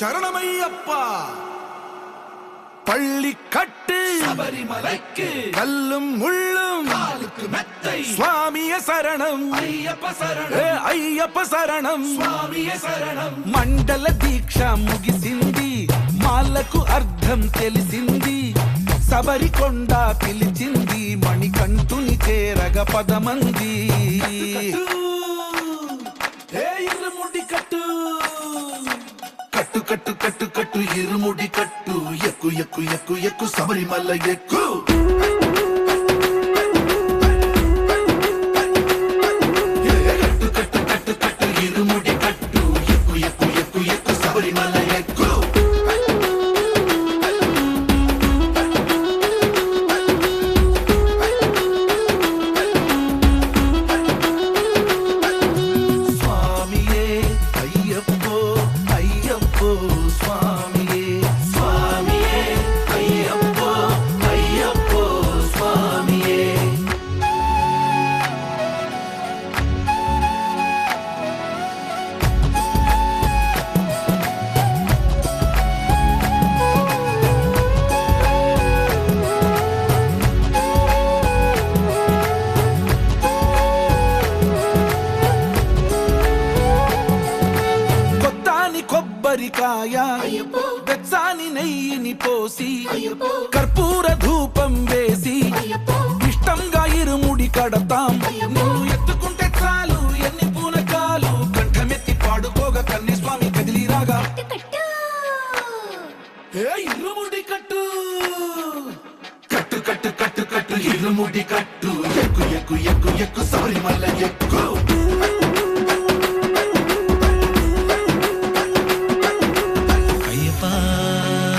சரணமையப்பா. பள்ளி கட்டு சபரிமலைக்கு கல்லும் முள்ளும் காலுக்கு மெத்தை சுவாமிய சரணம் ஐயப்ப சரணம் ஐயப்ப சரணம் స్వామియే శరణం. మండల దీక్ష ముగిసింది మాలకు అర్థం తెలిసింది సబరికొండ పిలిచింది మణికంఠుని చేరగ పదమంది ఇరుముడి కట్టు కట్టు కట్టు కట్టు కట్టు ఇరుముడి కట్టు ఎక్కు ఎక్కు ఎక్కు ఎక్కు శబరిమల ఎక్కు కట్టు కట్టు కట్టు కట్టు ఇరుముడి కట్టు ఎక్కు ఎక్కు ఎక్కు ఎక్కు శబరిమల ఎక్కు స్వామియే అయ్యప్పో అయ్యప్పో స్వామియే స్వామియే అయ్యప్పో అయ్యప్పో స్వామియే కొత్తాని కొబ్బరికాయ వెచ్చాని నెయ్యిని పోసి కర్పూర ధూపం వేసి ఇష్టంగా ఇరుముడి కడతాం నిన్ను ఎత్తుకుంటే చాలు ఎన్ని పూనకాలు కంఠమెత్తి పాడుకోగా కన్ని స్వామి కదిలిరాగా ఇరుముడి కట్టు కట్టు కట్టు కట్టు కట్టు ఇరుముడి కట్టు ఎక్కు ఎక్కు ఎక్కు ఎక్కు శబరిమల ఎక్కు అయ్యప్ప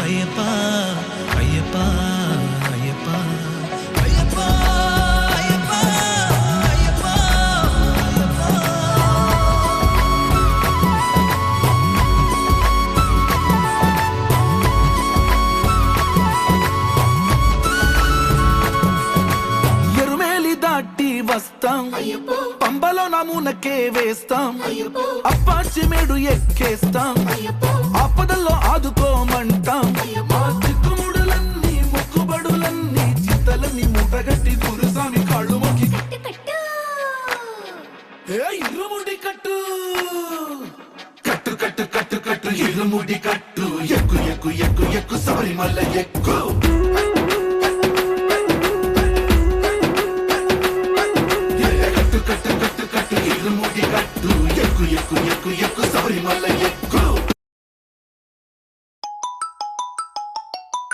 అయ్యప్ప అయ్యప్ప అయ్యప్ప అయ్యప్ప అయ్యప్ప అయ్యప్ప ఎరుమేలి దాటి వస్తాం పంబలో నమూనకే వేస్తాం అప్పాచి మేడు ఎక్కేస్తాం ఆపదల్లో ఆదుకోమంటాం మా చిక్కుముడులన్నీ మొక్కుబడులన్నీ చింతలన్నీ మూటగట్టి గురుస్వామి కాళ్ళు మొక్కి ఇరుముడి కట్టు కట్టు కట్టు కట్టు కట్టు ఇరుముడి కట్టు ఎక్కు ఎక్కు ఎక్కు ఎక్కు శబరిమల ఎక్కు కట్టు కట్టు కట్టు కట్టు ఇరుముడి కట్టు ఎక్కు ఎక్కు ఎక్కు ఎక్కు శబరిమల ఎక్కు